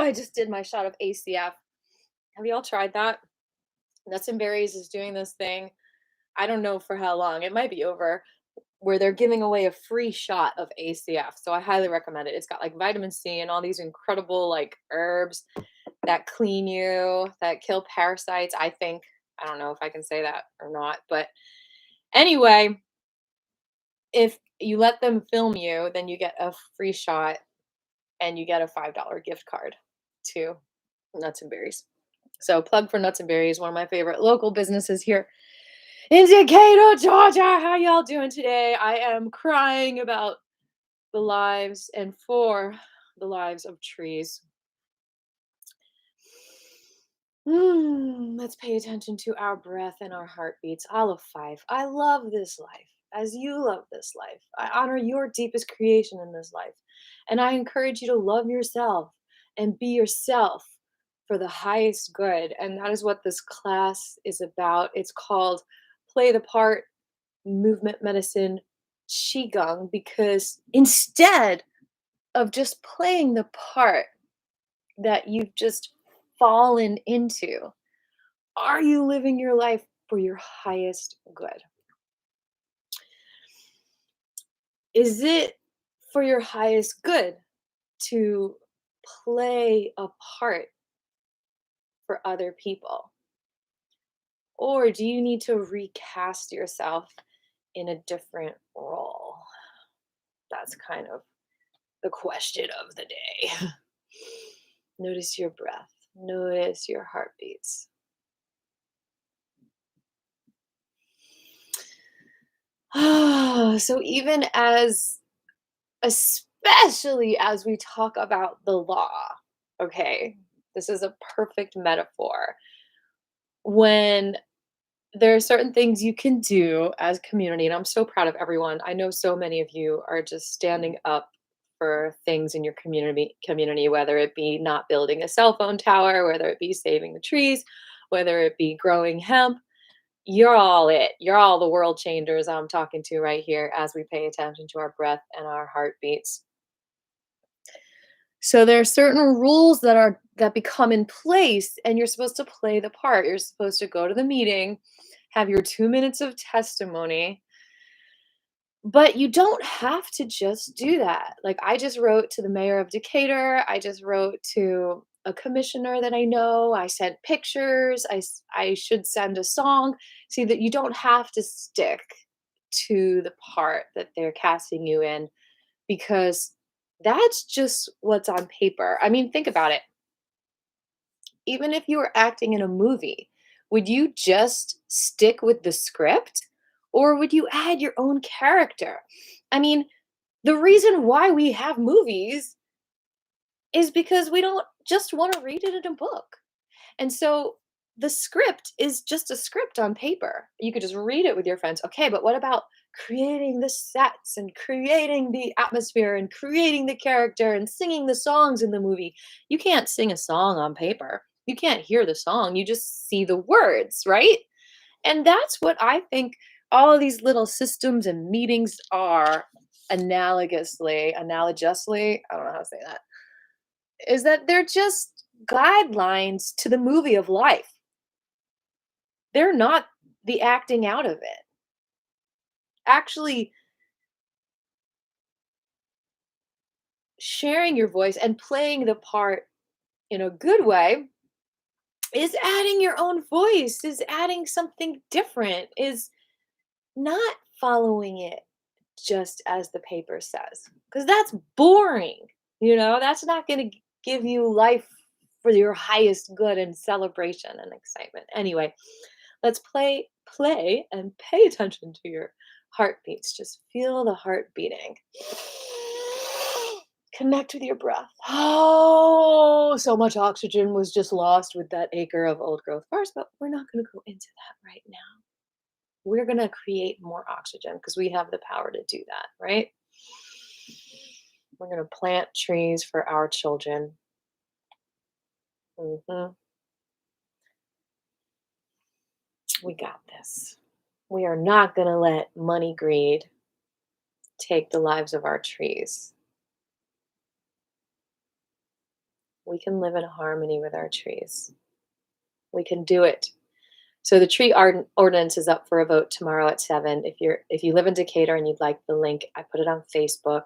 I just did my shot of ACF. Have y'all tried that? Nuts and Berries is doing this thing. I don't know for how long. It might be over, where they're giving away a free shot of ACF. So I highly recommend it. It's got like vitamin C and all these incredible like herbs that clean you, that kill parasites, I think. I don't know if I can say that or not, but anyway, if you let them film you, then you get a free shot and you get a $5 gift card to Nuts and Berries. So plug for Nuts and Berries, one of my favorite local businesses here in Decatur, Georgia. How y'all doing today? I am crying about the lives and for the lives of trees. Let's pay attention to our breath and our heartbeats. All of five. I love this life as you love this life. I honor your deepest creation in this life. And I encourage you to love yourself and be yourself for the highest good. And that is what this class is about. It's called Play the Part Movement Medicine Qigong, because instead of just playing the part that you've just fallen into, are you living your life for your highest good? Is it for your highest good to play a part for other people? Or do you need to recast yourself in a different role? That's kind of the question of the day. Notice your breath, notice your heartbeats. So even especially as we talk about the law, okay, this is a perfect metaphor. When there are certain things you can do as community, and I'm so proud of everyone. I know so many of you are just standing up for things in your community, whether it be not building a cell phone tower, whether it be saving the trees, whether it be growing hemp. You're all it. You're all the world changers I'm talking to right here as we pay attention to our breath and our heartbeats. So there are certain rules that become in place, and you're supposed to play the part. You're supposed to go to the meeting, have your 2 minutes of testimony, but you don't have to just do that. Like, I just wrote to the mayor of Decatur. I just wrote to a commissioner that I know. I sent pictures. I should send a song. See that you don't have to stick to the part that they're casting you in, because that's just what's on paper. I mean, think about it. Even if you were acting in a movie, would you just stick with the script or would you add your own character? I mean, the reason why we have movies is because we don't just want to read it in a book. And so the script is just a script on paper. You could just read it with your friends. Okay, but what about creating the sets and creating the atmosphere and creating the character and singing the songs in the movie? You can't sing a song on paper. You can't hear the song. You just see the words, right? And that's what I think all of these little systems and meetings are analogously, I don't know how to say that, is that they're just guidelines to the movie of life. They're not the acting out of it. Actually, sharing your voice and playing the part in a good way is adding your own voice, is adding something different, is not following it just as the paper says. Because that's boring. That's not going to give you life for your highest good and celebration and excitement. Anyway, let's play and pay attention to your heartbeats. Just feel the heart beating. Connect with your breath. Oh, so much oxygen was just lost with that acre of old growth forest, but we're not going to go into that right now. We're going to create more oxygen because we have the power to do that, right? We're going to plant trees for our children. hmm We got this. We are not going to let money greed take the lives of our trees. We can live in harmony with our trees. We can do it. So the tree ordinance is up for a vote tomorrow at 7. If you live in Decatur and you'd like the link, I put it on Facebook,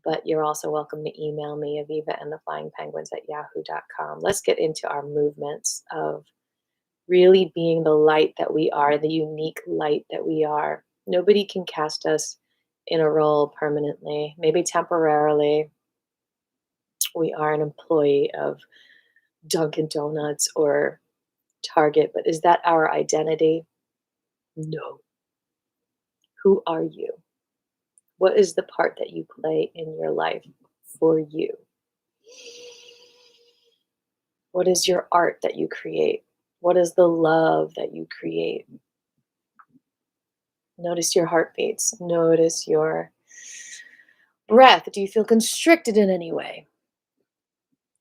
but you're also welcome to email me, Aviva and the Flying Penguins at yahoo.com. Let's get into our movements of really being the light that we are, the unique light that we are. Nobody can cast us in a role permanently, maybe temporarily. We are an employee of Dunkin' Donuts or Target, but is that our identity? No. Who are you? What is the part that you play in your life for you? What is your art that you create? What is the love that you create? Notice your heartbeats. Notice your breath. Do you feel constricted in any way?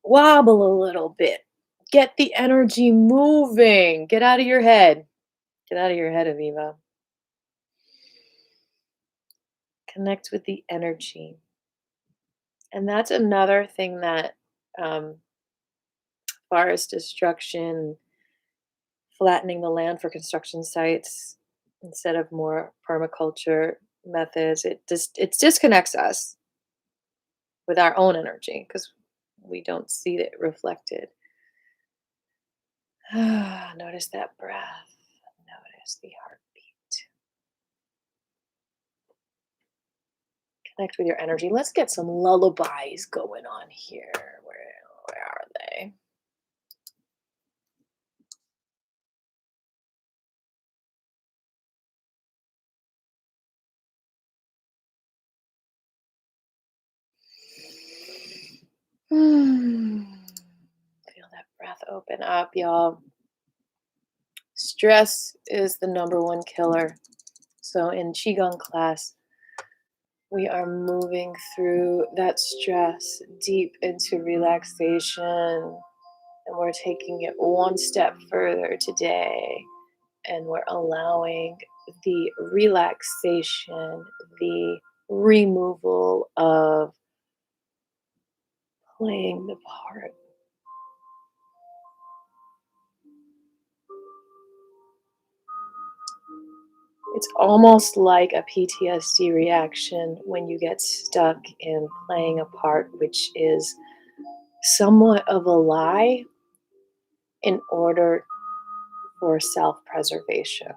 Wobble a little bit. Get the energy moving. Get out of your head. Get out of your head, Aviva. Connect with the energy. And that's another thing that forest destruction, flattening the land for construction sites instead of more permaculture methods, it disconnects us with our own energy because we don't see it reflected. Notice that breath. Notice the heartbeat. Connect with your energy. Let's get some lullabies going on here. Where are they? Feel that breath open up, y'all. Stress is the number one killer. So in Qigong class, we are moving through that stress deep into relaxation. And we're taking it one step further today. And we're allowing the relaxation, the removal of playing the part. It's almost like a PTSD reaction when you get stuck in playing a part, which is somewhat of a lie in order for self preservation.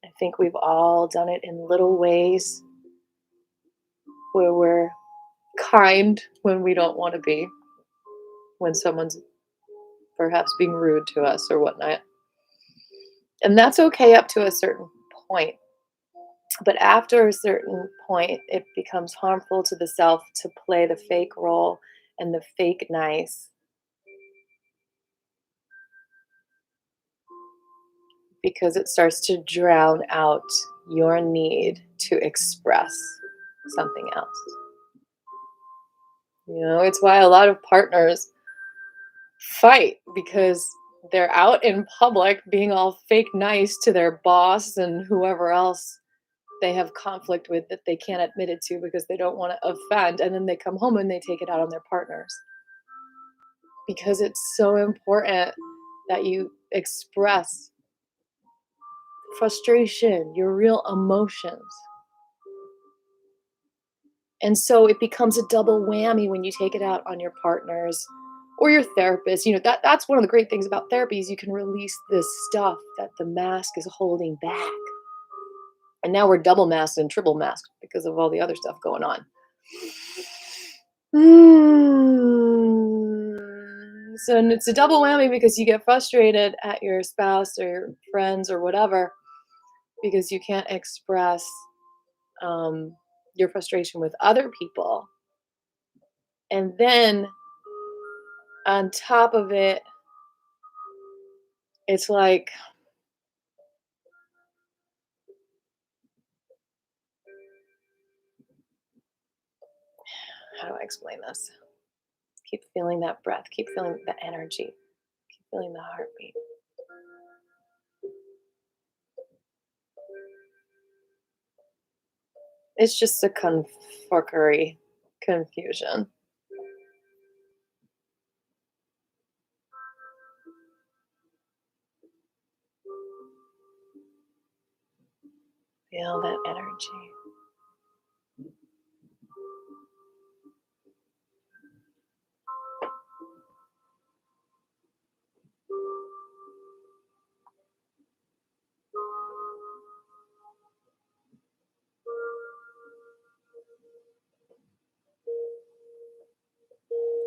I think we've all done it in little ways where we're kind when we don't want to be, when someone's perhaps being rude to us or whatnot. And that's okay up to a certain point. But after a certain point, it becomes harmful to the self to play the fake role and the fake nice because it starts to drown out your need to express something else. You know, it's why a lot of partners fight because they're out in public being all fake nice to their boss and whoever else they have conflict with that they can't admit it to because they don't want to offend. And then they come home and they take it out on their partners because it's so important that you express frustration, your real emotions. And so it becomes a double whammy when you take it out on your partners or your therapist. You know, that's one of the great things about therapy is you can release this stuff that the mask is holding back. And now we're double masked and triple masked because of all the other stuff going on. So it's a double whammy because you get frustrated at your spouse or your friends or whatever because you can't express your frustration with other people. And then on top of it, it's like, how do I explain this? Keep feeling that breath, keep feeling the energy, keep feeling the heartbeat. It's just a confuckery confusion. Feel that energy.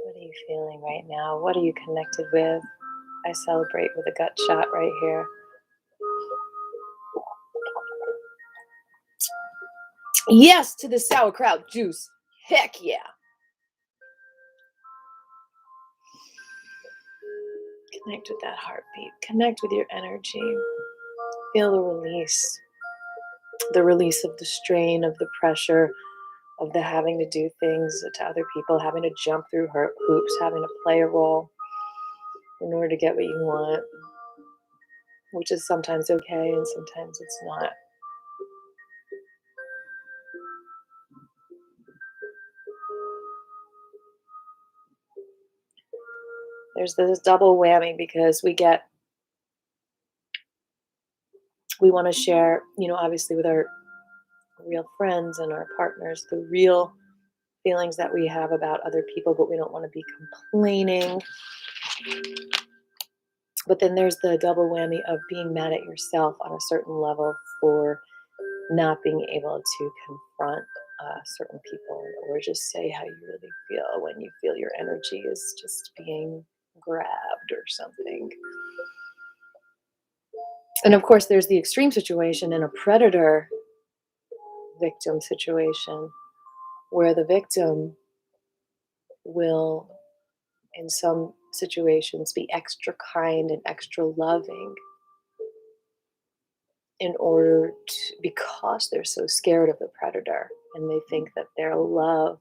What are you feeling right now? What are you connected with? I celebrate with a gut shot right here. Yes to the sauerkraut juice. Heck yeah. Connect with that heartbeat. Connect with your energy. Feel the release of the strain, of the pressure, of the having to do things to other people, having to jump through hoops, having to play a role in order to get what you want, which is sometimes okay and sometimes it's not. There's this double whammy because we want to share, obviously with our real friends and our partners, the real feelings that we have about other people, but we don't want to be complaining. But then there's the double whammy of being mad at yourself on a certain level for not being able to confront certain people or just say how you really feel when you feel your energy is just being grabbed or something. And of course, there's the extreme situation in a predator victim situation where the victim will, in some situations, be extra kind and extra loving in order to, because they're so scared of the predator and they think that their love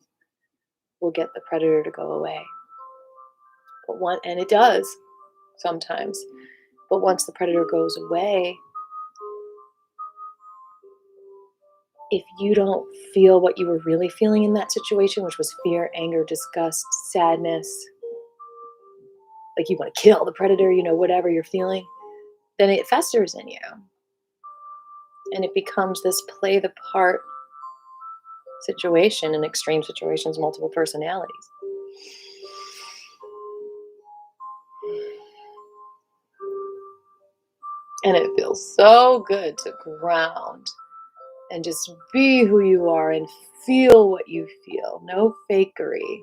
will get the predator to go away. And it does sometimes. But once the predator goes away, if you don't feel what you were really feeling in that situation, which was fear, anger, disgust, sadness, like you want to kill the predator, whatever you're feeling, then it festers in you. And it becomes this play the part situation in extreme situations, multiple personalities. And it feels so good to ground and just be who you are and feel what you feel. No fakery.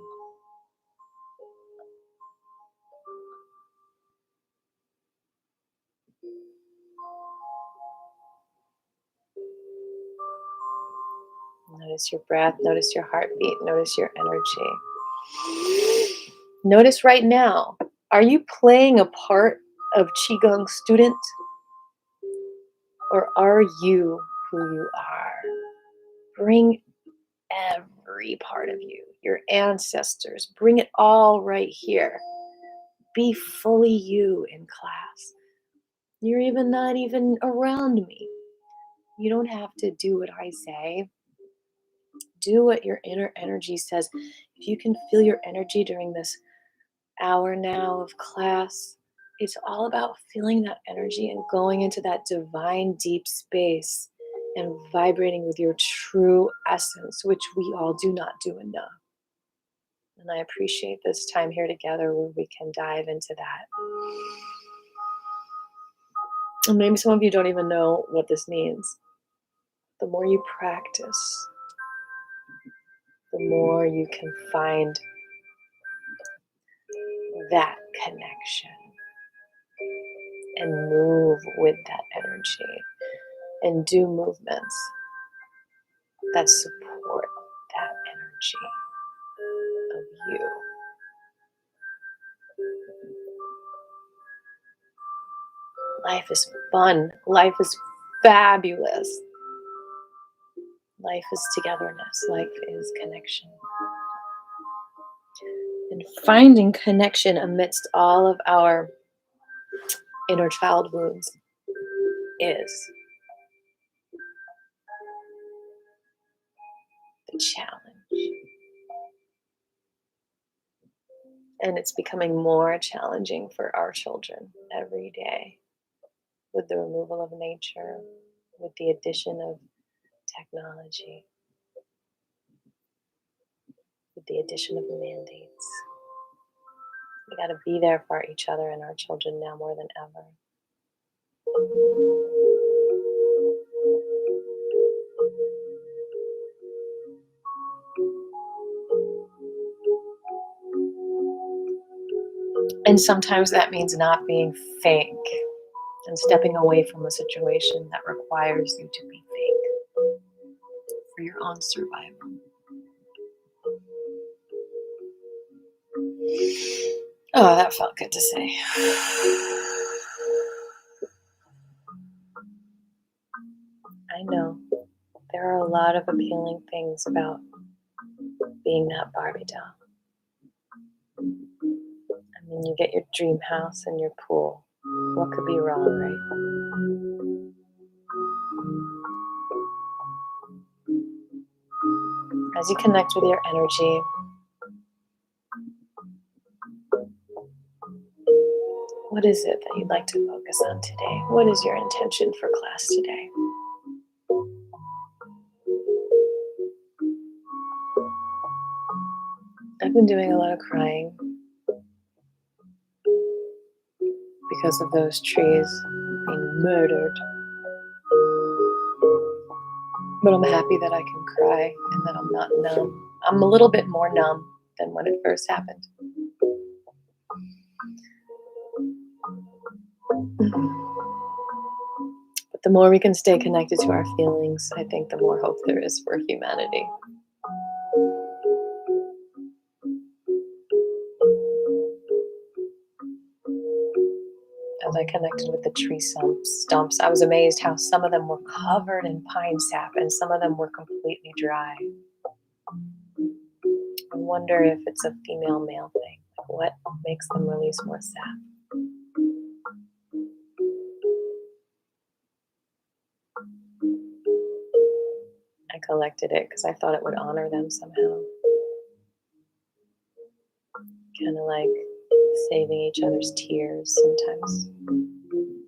Notice your breath, notice your heartbeat, notice your energy. Notice right now, are you playing a part of Qigong student or are you who you are? Bring every part of you, your ancestors, bring it all right here. Be fully you in class. You're even not even around me. You don't have to do what I say. Do what your inner energy says. If you can feel your energy during this hour now of class, it's all about feeling that energy and going into that divine deep space and vibrating with your true essence, which we all do not do enough. And I appreciate this time here together where we can dive into that. And maybe some of you don't even know what this means. The more you practice, the more you can find that connection and move with that energy and do movements that support that energy of you. Life is fun. Life is fabulous. Life is togetherness. Life is connection. And finding connection amidst all of our inner child wounds is the challenge. And it's becoming more challenging for our children every day with the removal of nature, with the addition of technology, with the addition of mandates. We got to be there for each other and our children now more than ever. And sometimes that means not being fake and stepping away from a situation that requires you to be fake for your own survival. Oh, that felt good to say. I know there are a lot of appealing things about being that Barbie doll. I mean, you get your dream house and your pool. What could be wrong, right? As you connect with your energy, what is it that you'd like to focus on today? What is your intention for class today? I've been doing a lot of crying because of those trees being murdered. But I'm happy that I can cry and that I'm not numb. I'm a little bit more numb than when it first happened. But the more we can stay connected to our feelings, I think the more hope there is for humanity. As I connected with the tree stumps, I was amazed how some of them were covered in pine sap and some of them were completely dry. I wonder if it's a female-male thing. Like what makes them release more sap? I collected it because I thought it would honor them somehow. Kind of like saving each other's tears sometimes.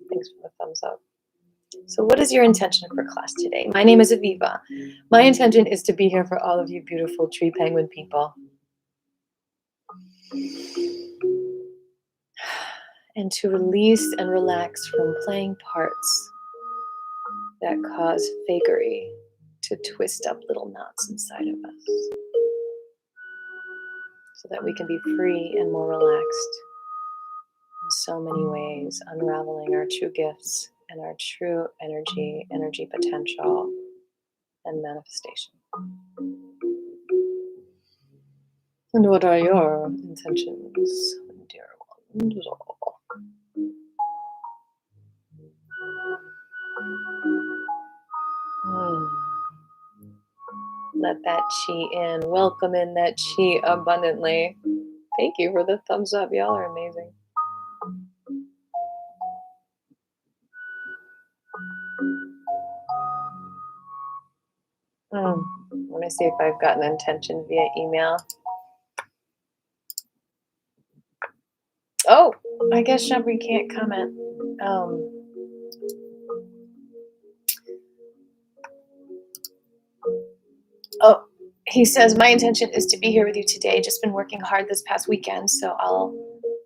Thanks for the thumbs up. So what is your intention for class today? My name is Aviva. My intention is to be here for all of you beautiful tree penguin people. And to release and relax from playing parts that cause fakery to twist up little knots inside of us. So that we can be free and more relaxed in so many ways, unraveling our true gifts and our true energy potential, and manifestation. And what are your intentions, dear ones? Let that chi in. Welcome in that chi abundantly. Thank you for the thumbs up. Y'all are amazing. Let me see if I've gotten intention via email. Oh, I guess Shabri can't comment. Oh, he says, my intention is to be here with you today. Just been working hard this past weekend, so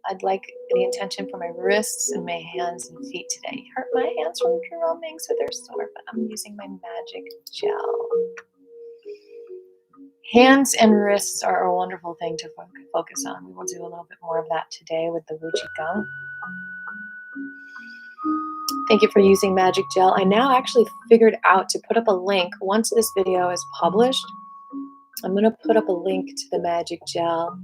I'd like the intention for my wrists and my hands and feet today. Hurt my hands from drumming, so they're sore, but I'm using my magic gel. Hands and wrists are a wonderful thing to focus on. We will do a little bit more of that today with the Qigong. Thank you for using magic gel. I now actually figured out to put up a link. Once this video is published, I'm going to put up a link to the magic gel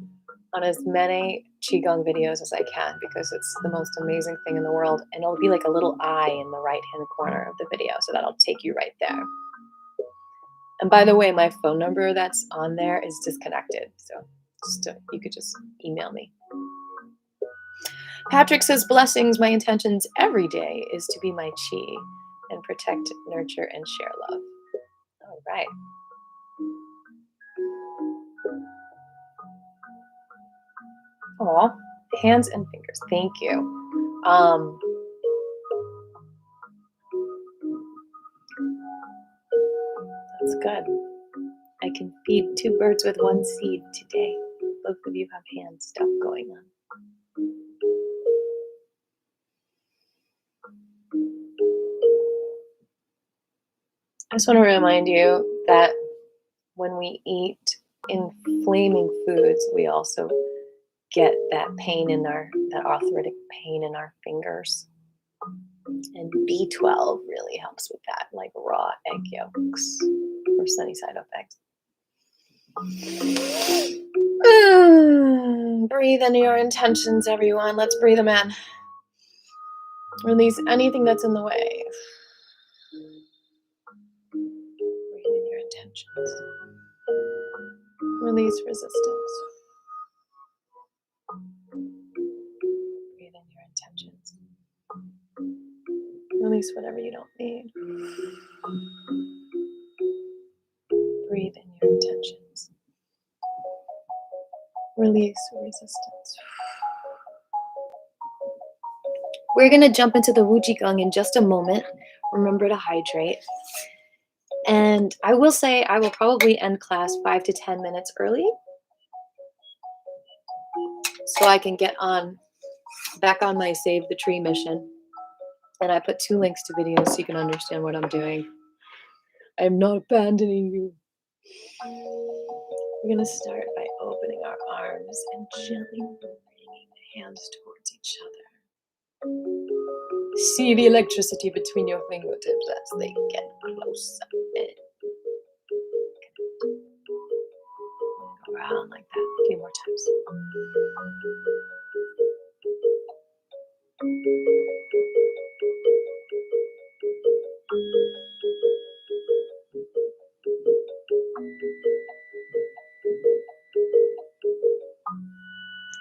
on as many Qigong videos as I can because it's the most amazing thing in the world. And it'll be like a little eye in the right-hand corner of the video, so that'll take you right there. And by the way, my phone number that's on there is disconnected, so you could just email me. Patrick says, blessings, my intentions every day is to be my chi and protect, nurture, and share love. All right. Aw, hands and fingers. Thank you. Feels good. I can feed 2 birds with 1 seed today. Both of you have hand stuff going on. I just want to remind you that when we eat inflaming foods, we also get that arthritic pain in our fingers. And B12 really helps with that, like raw egg yolks or sunny side up eggs. Breathe into your intentions, everyone. Let's breathe them in. Release anything that's in the way. Breathe in your intentions. Release resistance. Breathe in your intentions. Release whatever you don't need. Breathe in your intentions. Release resistance. We're going to jump into the Qigong in just a moment. Remember to hydrate. And I will say I will probably end class 5 to 10 minutes early so I can get back on my Save the Tree mission. And I put 2 links to videos so you can understand what I'm doing. I'm not abandoning you. We're going to start by opening our arms and gently bringing the hands towards each other. See the electricity between your fingertips as they get closer. Go around like that a few more times.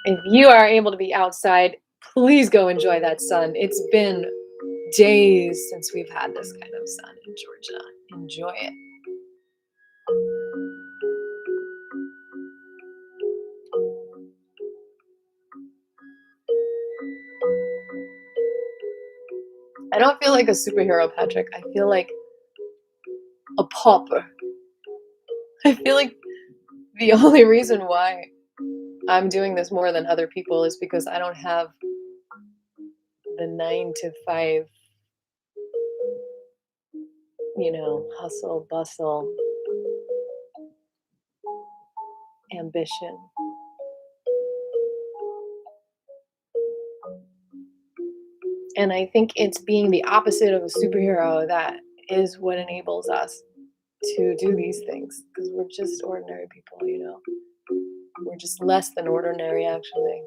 If you are able to be outside, please go enjoy that sun. It's been days since we've had this kind of sun in Georgia. Enjoy it. I don't feel like a superhero, Patrick. I feel like a pauper. I feel like the only reason why I'm doing this more than other people is because I don't have the 9 to 5, hustle, bustle, ambition. And I think it's being the opposite of a superhero that is what enables us to do these things, because we're just ordinary people, We're just less than ordinary, actually.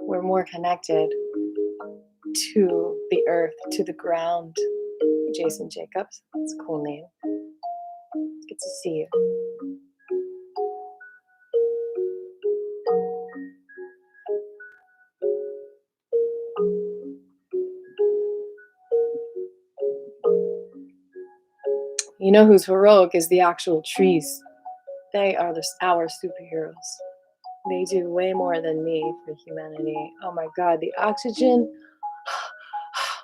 We're more connected to the earth, to the ground. Jason Jacobs, that's a cool name. Good to see you. You know who's heroic is the actual trees. They are our superheroes. They do way more than me for humanity. Oh my God, the oxygen,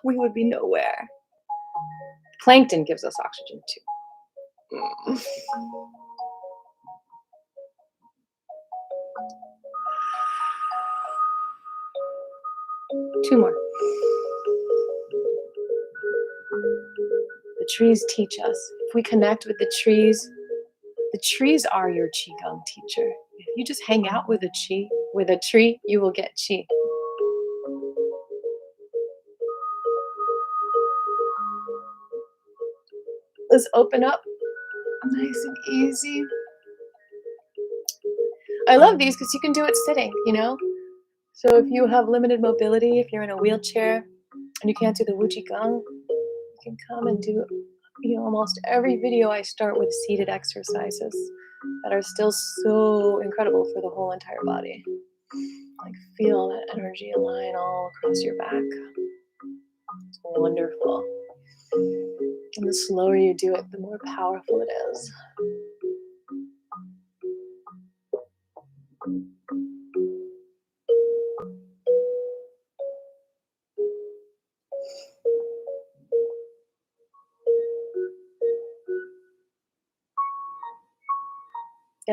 we would be nowhere. Plankton gives us oxygen too. 2 more. The trees teach us. If we connect with the trees are your Qigong teacher. If you just hang out with a tree, you will get Qi. Let's open up nice and easy. I love these because you can do it sitting, So if you have limited mobility, if you're in a wheelchair and you can't do the Qigong, you can come and do, almost every video I start with seated exercises that are still so incredible for the whole entire body. Like feel that energy align all across your back. It's wonderful. And the slower you do it, the more powerful it is.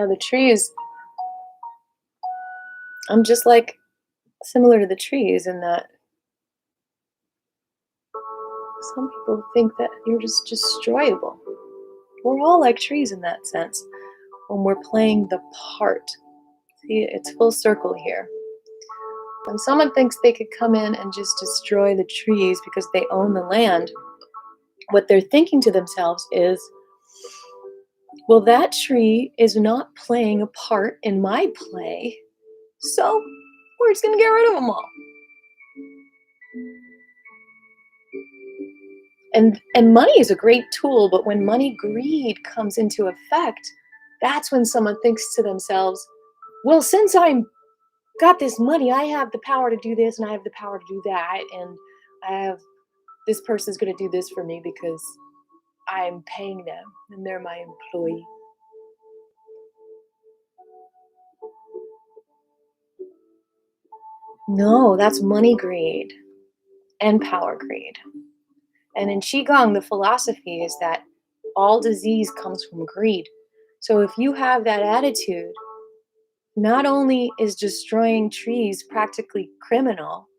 Yeah, the trees, I'm just like similar to the trees in that some people think that you're just destroyable. We're all like trees in that sense when we're playing the part. See, it's full circle here. When someone thinks they could come in and just destroy the trees because they own the land, what they're thinking to themselves is, well, that tree is not playing a part in my play, so we're just going to get rid of them all. And money is a great tool, but when money greed comes into effect, that's when someone thinks to themselves, well, since I'm got this money, I have the power to do this and I have the power to do that, and I have this person's going to do this for me because I'm paying them and they're my employee. No, that's money greed and power greed. And in Qigong, the philosophy is that all disease comes from greed. So if you have that attitude, not only is destroying trees practically criminal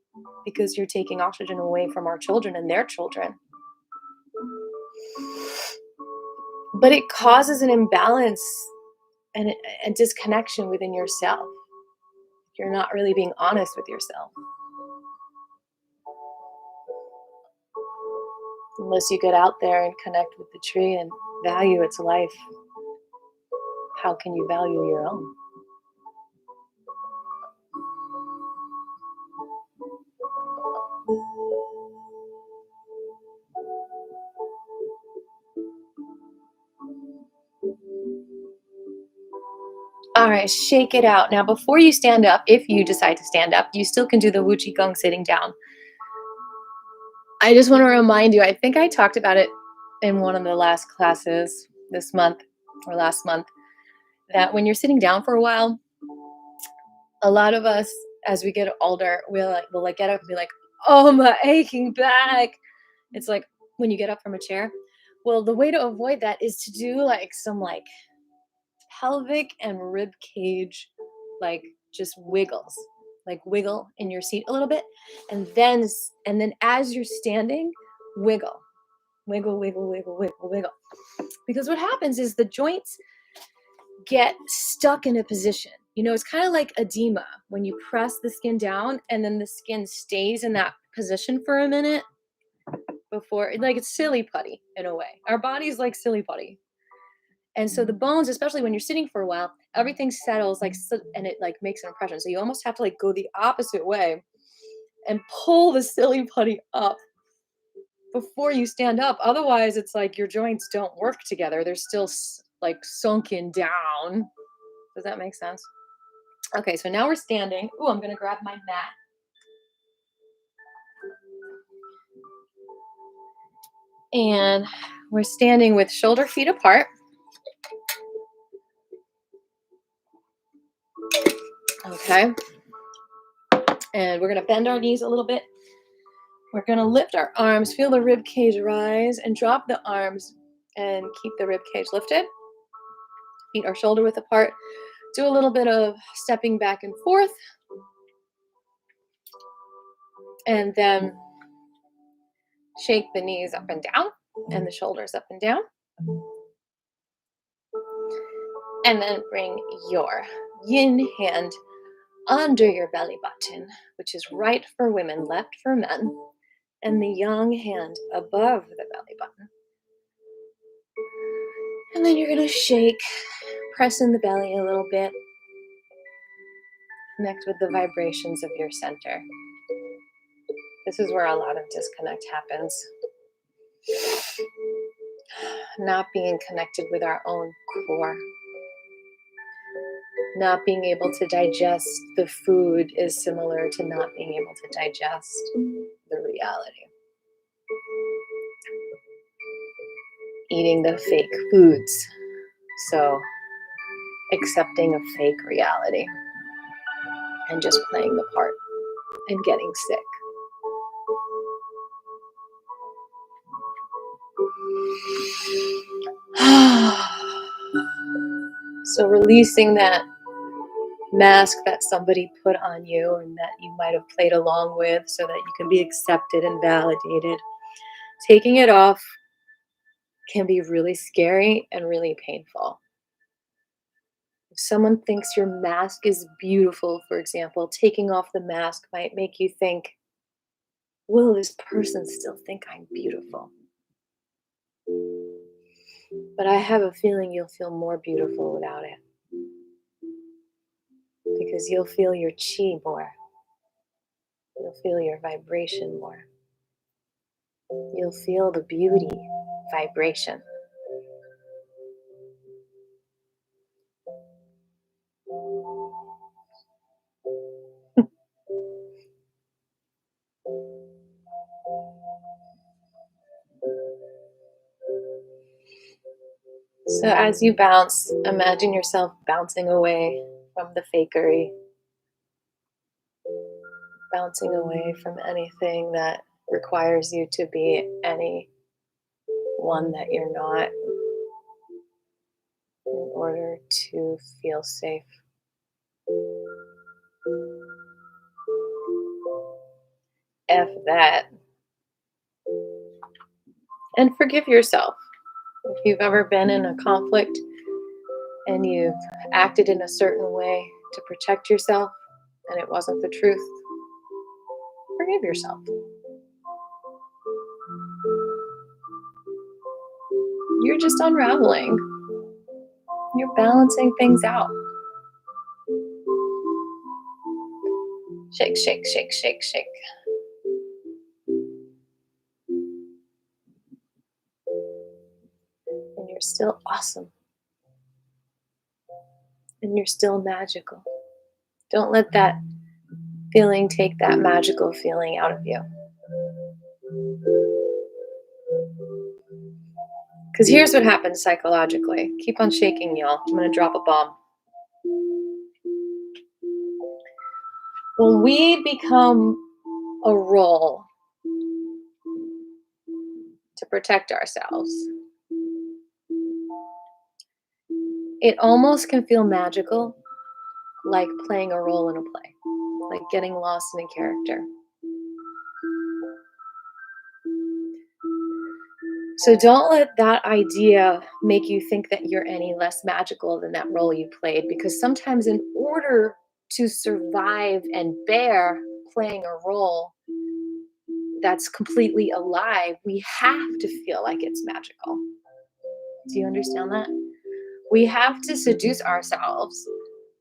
because you're taking oxygen away from our children and their children, but it causes an imbalance and a disconnection within yourself. You're not really being honest with yourself. Unless you get out there and connect with the tree and value its life, how can you value your own? All right, shake it out. Now, before you stand up, if you decide to stand up, you still can do the Wu Qigong sitting down. I just want to remind you, I think I talked about it in one of the last classes this month or last month, that when you're sitting down for a while, a lot of us, as we get older, we'll get up and be like, oh, my aching back. It's like when you get up from a chair. Well, the way to avoid that is to do some pelvic and rib cage, just wiggles, wiggle in your seat a little bit, and then as you're standing, wiggle, wiggle, wiggle, wiggle, wiggle, wiggle. Because what happens is the joints get stuck in a position. It's kind of like edema when you press the skin down and then the skin stays in that position for a minute before, it's silly putty in a way. Our body's like silly putty. And so the bones, especially when you're sitting for a while, everything settles and it makes an impression. So you almost have to go the opposite way and pull the silly putty up before you stand up. Otherwise, it's like your joints don't work together. They're still sunken down. Does that make sense? Okay, so now we're standing. Oh, I'm going to grab my mat. And we're standing with shoulder feet apart. Okay. And we're going to bend our knees a little bit. We're going to lift our arms, feel the rib cage rise, and drop the arms and keep the rib cage lifted. Feet are shoulder width apart. Do a little bit of stepping back and forth. And then shake the knees up and down and the shoulders up and down. And then bring your yin hand under your belly button, which is right for women, left for men, and the yang hand above the belly button. And then you're going to shake, press in the belly a little bit, connect with the vibrations of your center. This is where a lot of disconnect happens. Not being connected with our own core. Not being able to digest the food is similar to not being able to digest the reality. Eating the fake foods. So accepting a fake reality and just playing the part and getting sick. So releasing that mask that somebody put on you and that you might have played along with so that you can be accepted and validated. Taking it off can be really scary and really painful. If someone thinks your mask is beautiful, for example, taking off the mask might make you think, will this person still think I'm beautiful? But I have a feeling you'll feel more beautiful without it because you'll feel your chi more. You'll feel your vibration more. You'll feel the beauty vibration. So as you bounce, imagine yourself bouncing away from the fakery, bouncing away from anything that requires you to be anyone that you're not in order to feel safe. F that. And forgive yourself. If you've ever been in a conflict and you've acted in a certain way to protect yourself and it wasn't the truth, forgive yourself. You're just unraveling. You're balancing things out. Shake, shake, shake, shake, shake. And you're still awesome. And you're still magical. Don't let that feeling take that magical feeling out of you. Because here's what happens psychologically. Keep on shaking, y'all. I'm going to drop a bomb. When we become a role to protect ourselves, it almost can feel magical, like playing a role in a play, like getting lost in a character. So don't let that idea make you think that you're any less magical than that role you played, because sometimes in order to survive and bear playing a role that's completely alive, we have to feel like it's magical. Do you understand that? We have to seduce ourselves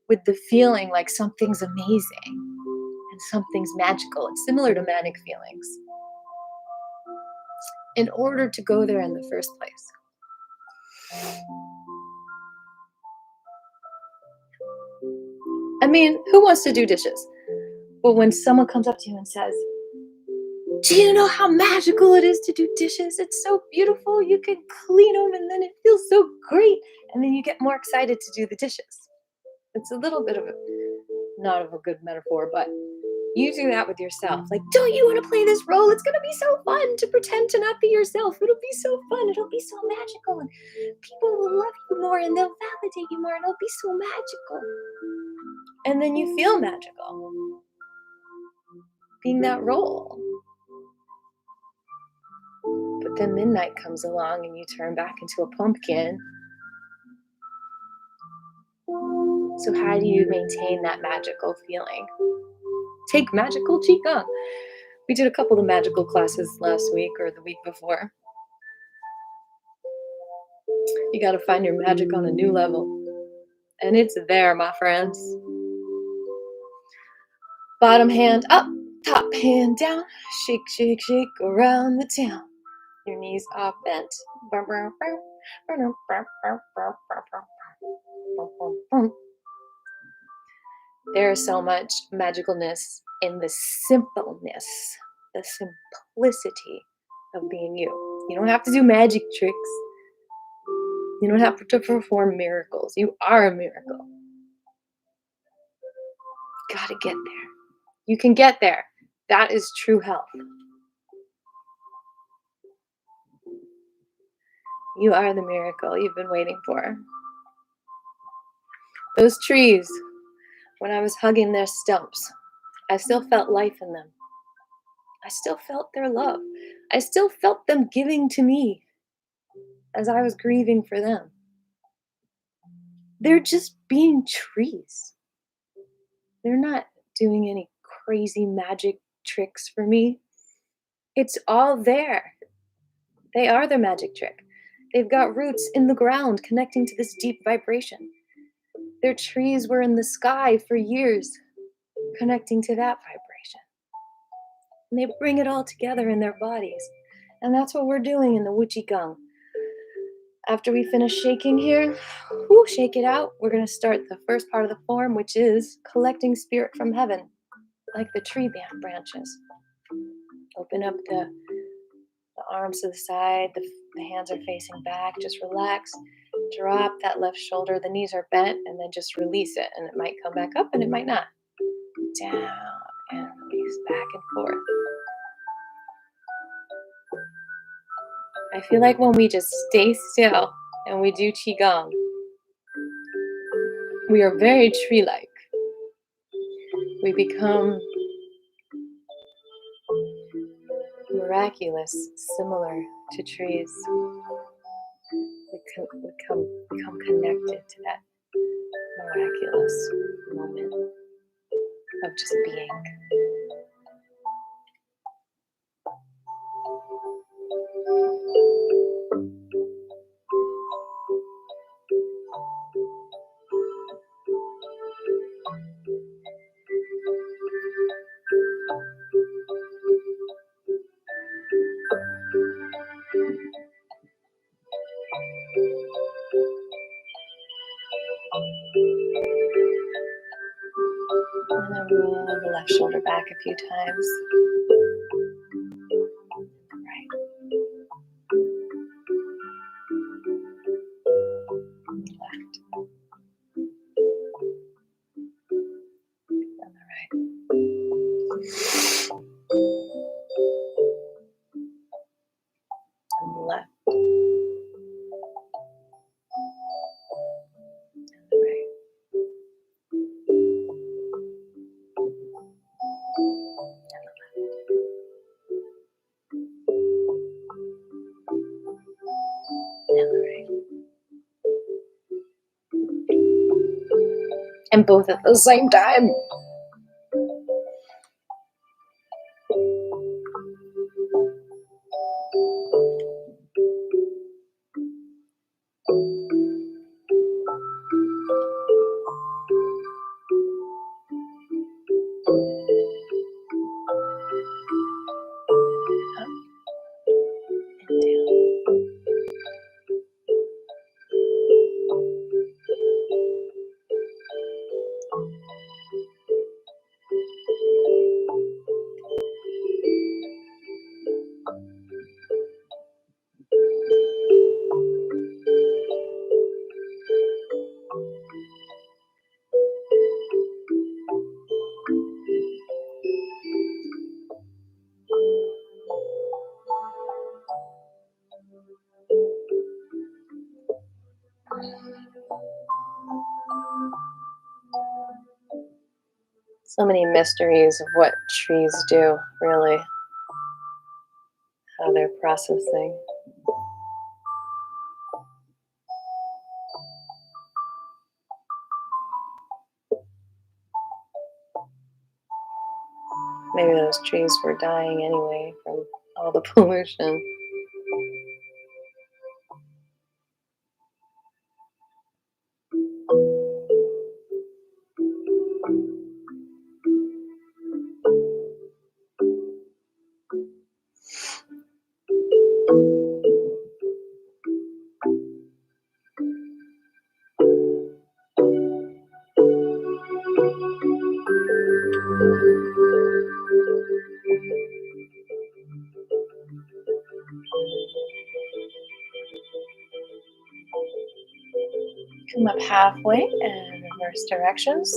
with the feeling like something's amazing and something's magical. It's similar to manic feelings in order to go there in the first place. I mean, who wants to do dishes? But when someone comes up to you and says, do you know how magical it is to do dishes? It's so beautiful. You can clean them and then it feels so great. And then you get more excited to do the dishes. It's a little bit of not of a good metaphor, but you do that with yourself. Like, don't you want to play this role? It's going to be so fun to pretend to not be yourself. It'll be so fun. It'll be so magical. And people will love you more and they'll validate you more and it'll be so magical. And then you feel magical being that role. But then midnight comes along and you turn back into a pumpkin. So how do you maintain that magical feeling? Take magical Qigong. We did a couple of magical classes last week or the week before. You got to find your magic on a new level. And it's there, my friends. Bottom hand up, top hand down. Shake, shake, shake around the town. Your knees are bent. There is so much magicalness in the simpleness, the simplicity of being you. You don't have to do magic tricks. You don't have to perform miracles. You are a miracle. Gotta get there. You can get there. That is true health. You are the miracle you've been waiting for. Those trees, when I was hugging their stumps, I still felt life in them. I still felt their love. I still felt them giving to me as I was grieving for them. They're just being trees. They're not doing any crazy magic tricks for me. It's all there. They are their magic trick. They've got roots in the ground connecting to this deep vibration. Their trees were in the sky for years, connecting to that vibration. And they bring it all together in their bodies. And that's what we're doing in the Qigong. After we finish shaking here, shake it out, we're going to start the first part of the form, which is collecting spirit from heaven, like the tree branches. Open up the arms to the side, the hands are facing back, just relax. Drop that left shoulder, the knees are bent, and then just release it. And it might come back up and it might not. Down and release, back and forth. I feel like when we just stay still and we do Qigong, we are very tree-like. We become miraculous, similar to trees. We become connected to that miraculous moment of just being. And then roll the left shoulder back a few times. Right. Left. And the right. And the left. And the right. And the right. And both at the same time. Up and down. So many mysteries of what trees do, really, how they're processing. Maybe those trees were dying anyway from all the pollution. Come up halfway and reverse directions.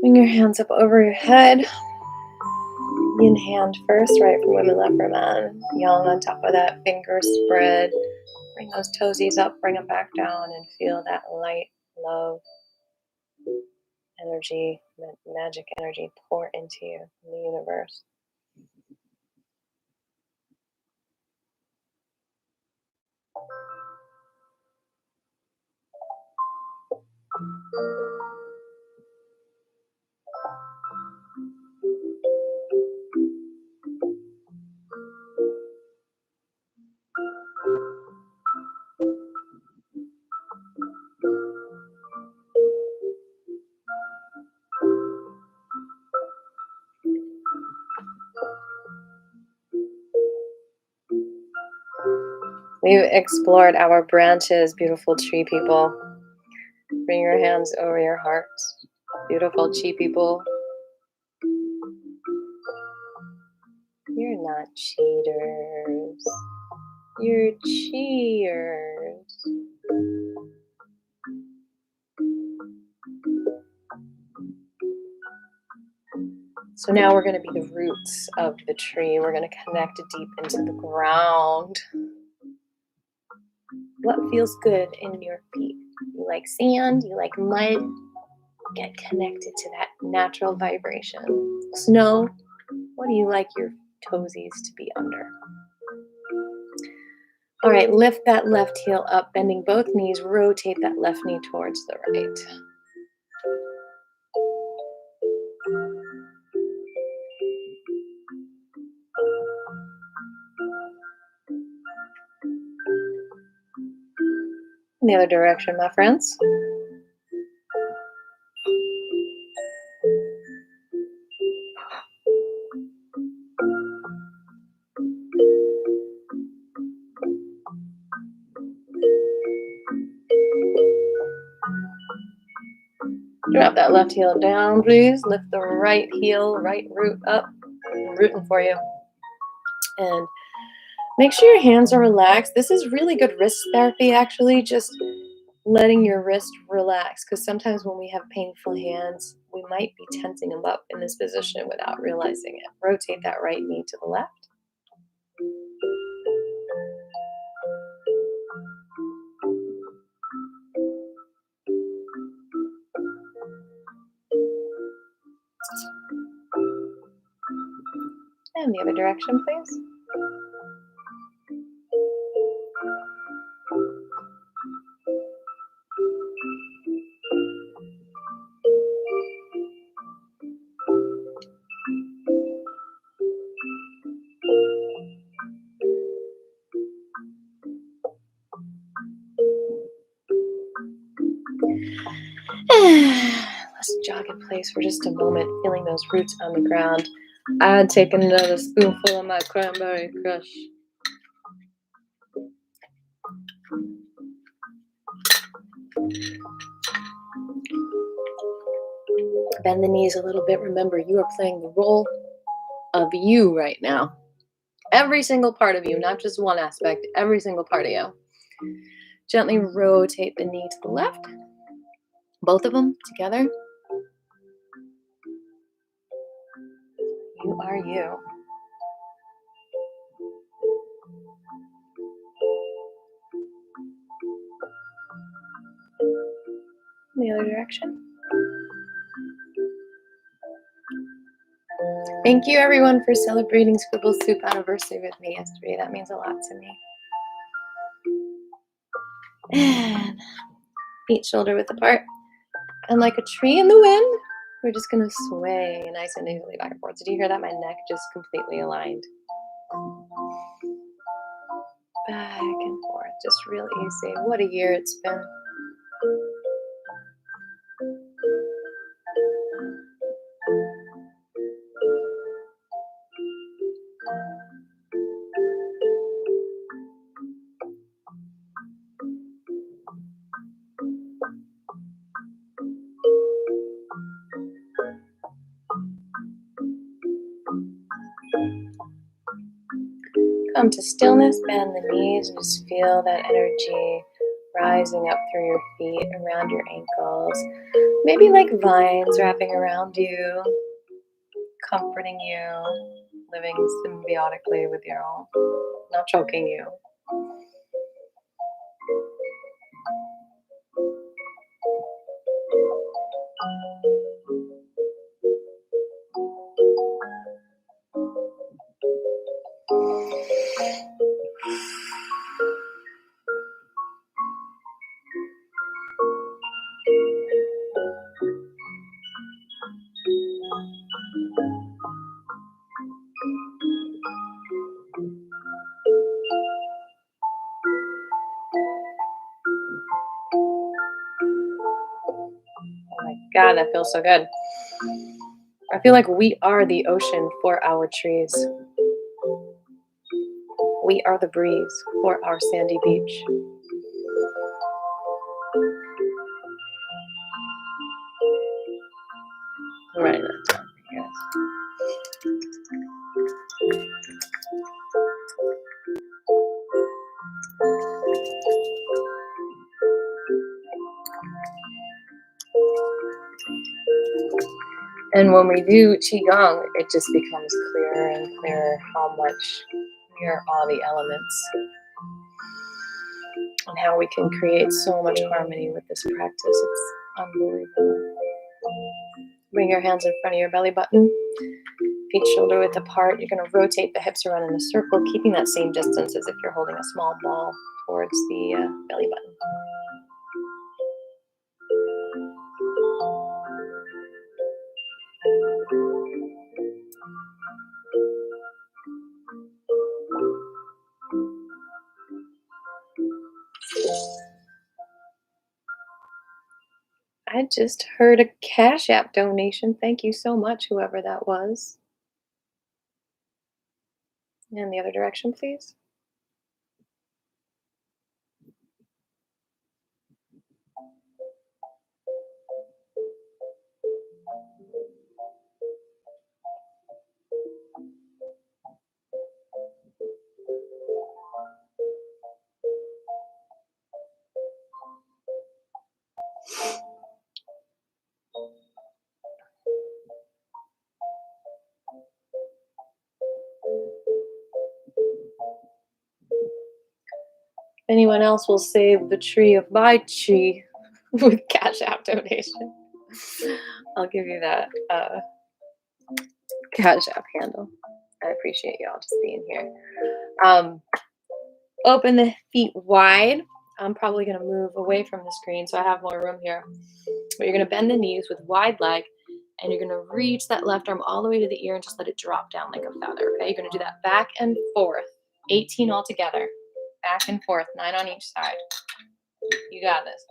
Bring your hands up over your head. Yin hand first, right for women, left for men. Yang on top of that, fingers spread. Bring those toesies up, bring them back down, and feel that light, love, energy, magic energy pour into you from the universe. We've explored our branches, beautiful tree people. Bring your hands over your hearts. Beautiful chi people. You're not cheaters. You're cheers. So now we're going to be the roots of the tree. We're going to connect deep into the ground. What feels good in your feet? You like sand? You like mud? Get connected to that natural vibration. Snow? What do you like your toesies to be under? All right, lift that left heel up, bending both knees. Rotate that left knee towards the right. In the other direction, my friends. Drop that left heel down, please. Lift the right heel, right root up. I'm rooting for you. And make sure your hands are relaxed. This is really good wrist therapy, actually, just letting your wrist relax. Because sometimes when we have painful hands, we might be tensing them up in this position without realizing it. Rotate that right knee to the left. And the other direction, please. Let's jog in place for just a moment, feeling those roots on the ground. I'd take another spoonful of my cranberry crush. Bend the knees a little bit. Remember, you are playing the role of you right now. Every single part of you, not just one aspect, every single part of you. Gently rotate the knee to the left. Both of them together. You are you. In the other direction. Thank you, everyone, for celebrating Scribble Soup anniversary with me yesterday. That means a lot to me. And feet shoulder width apart. And like a tree in the wind, we're just going to sway nice and easily back and forth. Did you hear that? My neck just completely aligned. Back and forth, just real easy. What a year it's been. Come to stillness, bend the knees, and just feel that energy rising up through your feet, around your ankles. Maybe like vines wrapping around you, comforting you, living symbiotically with you, not choking you. Oh my God, that feels so good. I feel like we are the ocean for our trees. We are the breeze for our sandy beach. I'm writing that down for you guys. And when we do Qigong, it just becomes clearer and clearer how much we are all the elements and how we can create so much harmony with this practice. It's unbelievable. Bring your hands in front of your belly button, feet shoulder width apart. You're going to rotate the hips around in a circle, keeping that same distance as if you're holding a small ball towards the belly button. I just heard a Cash App donation. Thank you so much, whoever that was. And the other direction, please. Anyone else will save the tree of my chi with Cash App donation. I'll give you that Cash App handle. I appreciate y'all just being here. Open the feet wide. I'm probably going to move away from the screen so I have more room here. But you're going to bend the knees with wide leg, and you're going to reach that left arm all the way to the ear and just let it drop down like a feather. Okay, you're going to do that back and forth, 18 altogether. Back and forth, 9 on each side. You got this.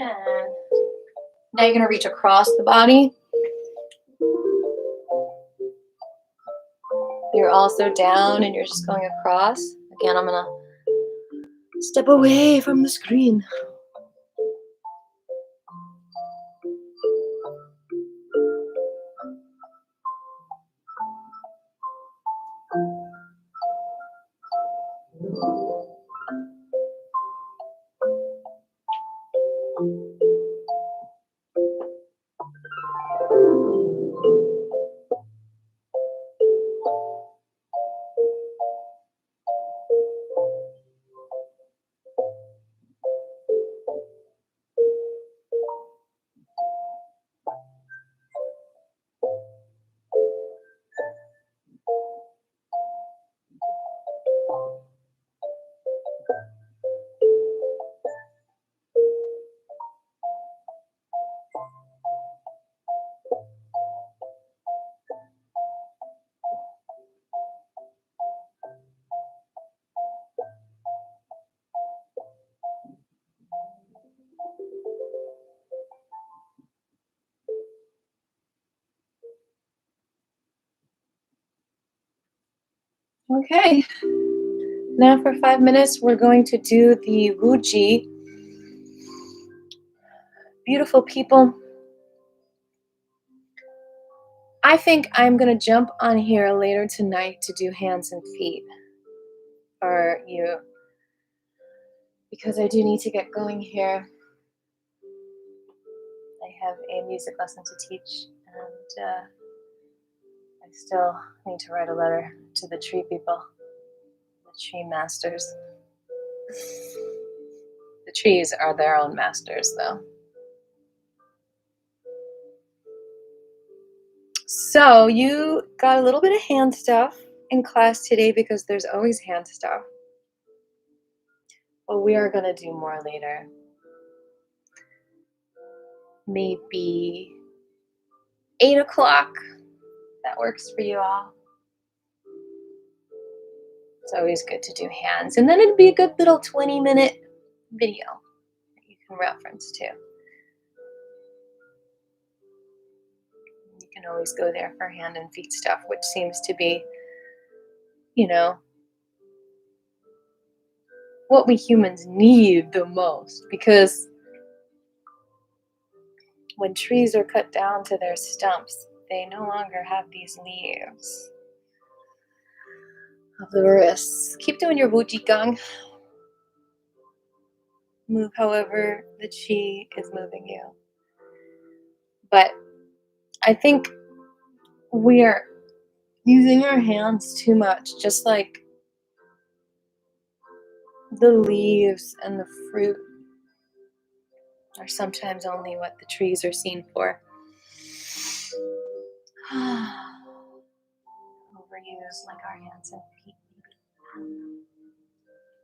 And now you're going to reach across the body. You're also down and you're just going across. Again, I'm going to step away from the screen. Okay, now for 5 minutes, we're going to do the Wuji. Beautiful people, I think I'm going to jump on here later tonight to do hands and feet for you because I do need to get going here. I have a music lesson to teach, and I still need to write a letter to the tree people, the tree masters. The trees are their own masters, though. So you got a little bit of hand stuff in class today because there's always hand stuff. Well, we are going to do more later. Maybe 8 o'clock. That works for you all. It's always good to do hands. And then it'd be a good little 20-minute video that you can reference to. You can always go there for hand and feet stuff, which seems to be, what we humans need the most. Because when trees are cut down to their stumps, they no longer have these leaves of the wrists. Keep doing your Qigong. Move however the chi is moving you. But I think we are using our hands too much, just like the leaves and the fruit are sometimes only what the trees are seen for. Overuse like our hands and feet.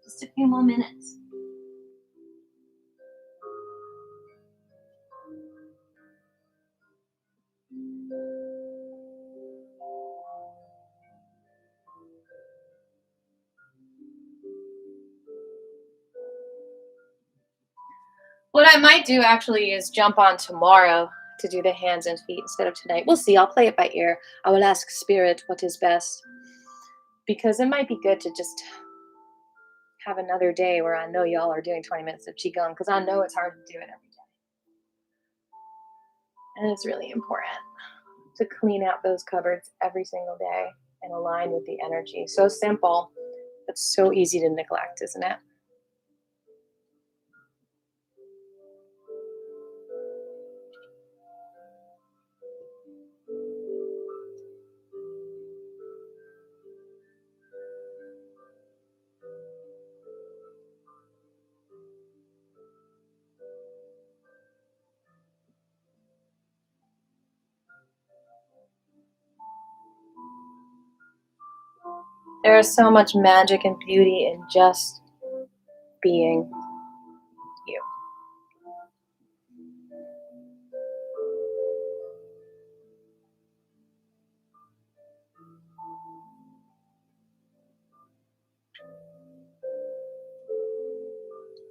Just a few more minutes. What I might do actually is jump on tomorrow to do the hands and feet instead of tonight. We'll see. I'll play it by ear. I will ask Spirit what is best. Because it might be good to just have another day where I know y'all are doing 20 minutes of Qigong, because I know it's hard to do it every day. And it's really important to clean out those cupboards every single day and align with the energy. So simple, but so easy to neglect, isn't it? There is so much magic and beauty in just being you.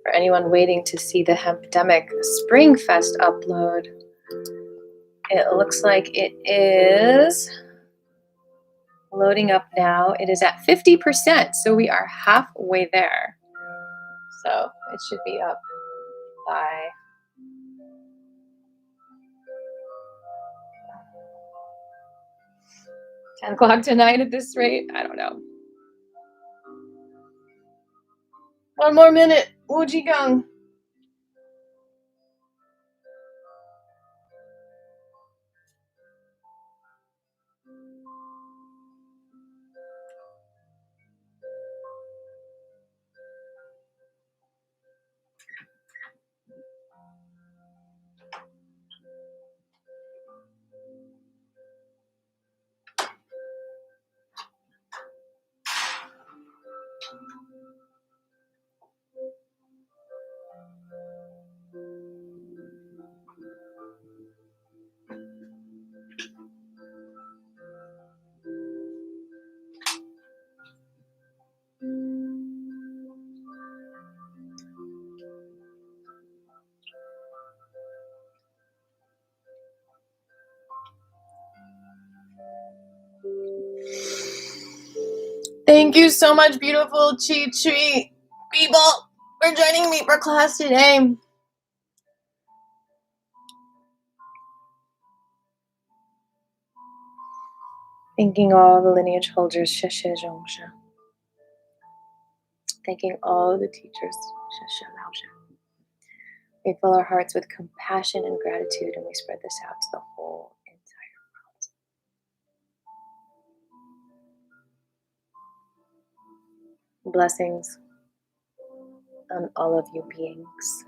For anyone waiting to see the Hempdemic Spring Fest upload, it looks like it is loading up now. It is at 50%, so we are halfway there. So it should be up by 10 o'clock tonight at this rate. I don't know. One more minute. Qigong. Thank you so much, beautiful Chi Chi people, for joining me for class today. Thanking all the lineage holders, Sheshe Zhongsha. Thanking all the teachers, Sheshe Laosha. We fill our hearts with compassion and gratitude, and we spread this out to the whole entire world. Blessings on all of you beings.